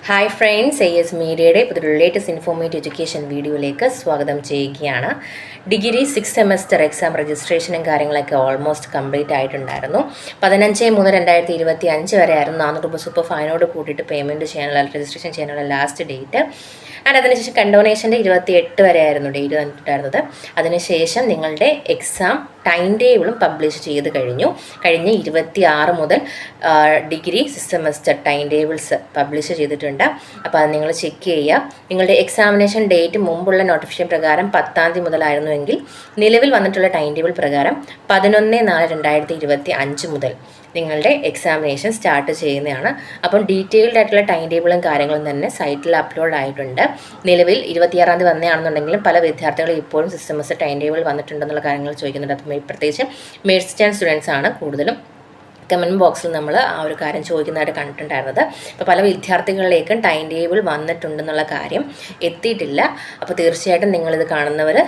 Hi friends, AS മീഡിയയുടെ പുതിയ latest informative education വീഡിയോയിലേക്ക് സ്വാഗതം ചെയ്യുകയാണ്. ഡിഗ്രി 6 സെമസ്റ്റർ എക്സാം രജിസ്ട്രേഷനും കാര്യങ്ങളൊക്കെ ഓൾമോസ്റ്റ് കംപ്ലീറ്റ് ആയിട്ടുണ്ടായിരുന്നു. 15/3/2025 വരെ ആയിരുന്നു 400 രൂപ സൂപ്പർ ഫൈനോട് കൂട്ടിയിട്ട് പേയ്മെൻറ്റ് ചെയ്യാനുള്ള രജിസ്ട്രേഷൻ ചെയ്യാനുള്ള ലാസ്റ്റ് ഡേറ്റ്. ആൻഡ് അതിനുശേഷം കണ്ടോണേഷൻ്റെ 28 വരെ ആയിരുന്നു ഡേറ്റ് തന്നിട്ടുണ്ടായിരുന്നത്. അതിനുശേഷം നിങ്ങളുടെ എക്സാം ടൈം ടേബിളും പബ്ലിഷ് ചെയ്ത് കഴിഞ്ഞു. കഴിഞ്ഞ 26 മുതൽ degree 6 semester time tables publish ചെയ്തിട്ടുണ്ട്. അപ്പോൾ അത് നിങ്ങൾ ചെക്ക് ചെയ്യുക. നിങ്ങളുടെ എക്സാമിനേഷൻ ഡേറ്റ് മുമ്പുള്ള നോട്ടിഫിക്കേഷൻ പ്രകാരം 10-ാം തീയതി മുതലായിരുന്നുവെങ്കിൽ നിലവിൽ വന്നിട്ടുള്ള ടൈം ടേബിൾ പ്രകാരം 11/4/2025 മുതൽ നിങ്ങളുടെ എക്സാമിനേഷൻ സ്റ്റാർട്ട് ചെയ്യുന്നതാണ്. അപ്പം ഡീറ്റെയിൽഡ് ആയിട്ടുള്ള ടൈം ടേബിളും കാര്യങ്ങളും തന്നെ സൈറ്റിൽ അപ്ലോഡ് ആയിട്ടുണ്ട്. നിലവിൽ 26-ാം തീയതി വന്നതാണെന്നുണ്ടെങ്കിലും പല വിദ്യാർത്ഥികളും ഇപ്പോഴും 6 സെമസ്റ്റർ ടൈം ടേബിൾ വന്നിട്ടുണ്ടെന്നുള്ള കാര്യങ്ങൾ ചോദിക്കുന്നുണ്ട്. അപ്പം പ്രത്യേകിച്ച് മേഴ്സിസ്റ്റ് ആൻഡ് സ്റ്റുഡൻസ് ആണ് കൂടുതലും കമൻറ്റ് ബോക്സിൽ നമ്മൾ ആ ഒരു കാര്യം ചോദിക്കുന്നതായിട്ട് കണ്ടിട്ടുണ്ടായിരുന്നത്. അപ്പോൾ പല വിദ്യാർത്ഥികളിലേക്കും ടൈം ടേബിൾ വന്നിട്ടുണ്ടെന്നുള്ള കാര്യം എത്തിയിട്ടില്ല. അപ്പോൾ തീർച്ചയായിട്ടും നിങ്ങളിത് കാണുന്നവർ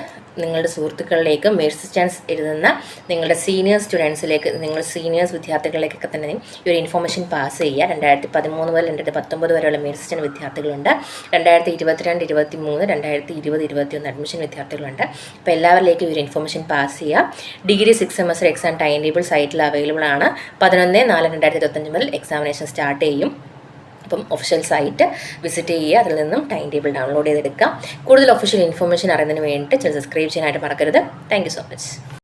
നിങ്ങളുടെ സുഹൃത്തുക്കളിലേക്ക് മേഴ്സി ചാൻസ് എഴുതുന്ന നിങ്ങളുടെ സീനിയർ സ്റ്റുഡൻസിലേക്ക്, നിങ്ങൾ സീനിയേഴ്സ് വിദ്യാർത്ഥികളിലേക്കൊക്കെ തന്നെ ഈ ഒരു ഇൻഫോർമേഷൻ പാസ് ചെയ്യുക. 2013 മുതൽ 2019 വരെയുള്ള മേഴ്സി ചാൻസ് വിദ്യാർത്ഥികളുണ്ട്. 2022, 2023, 2020, 2021 അഡ്മിഷൻ വിദ്യാർത്ഥികളുണ്ട്. അപ്പോൾ എല്ലാവരിലേക്കും ഈ ഒരു ഇൻഫോർമേഷൻ പാസ് ചെയ്യുക. Degree 6 semester exam time table സൈറ്റിൽ അവൈലബിൾ ആണ്. 11/4/2025 മുതൽ എക്സാമിനേഷൻ സ്റ്റാർട്ട് ചെയ്യും. അപ്പം ഒഫീഷ്യൽ സൈറ്റ് വിസിറ്റ് ചെയ്യുക. അതിൽ നിന്നും ടൈം ടേബിൾ ഡൗൺലോഡ് ചെയ്തെടുക്കാം. കൂടുതൽ ഒഫീഷ്യൽ ഇൻഫോർമേഷൻ അറിയുന്നതിന് വേണ്ടിയിട്ട് സബ്സ്ക്രൈബ് ചെയ്യാനായിട്ട് മറക്കരുത്. Thank you so much.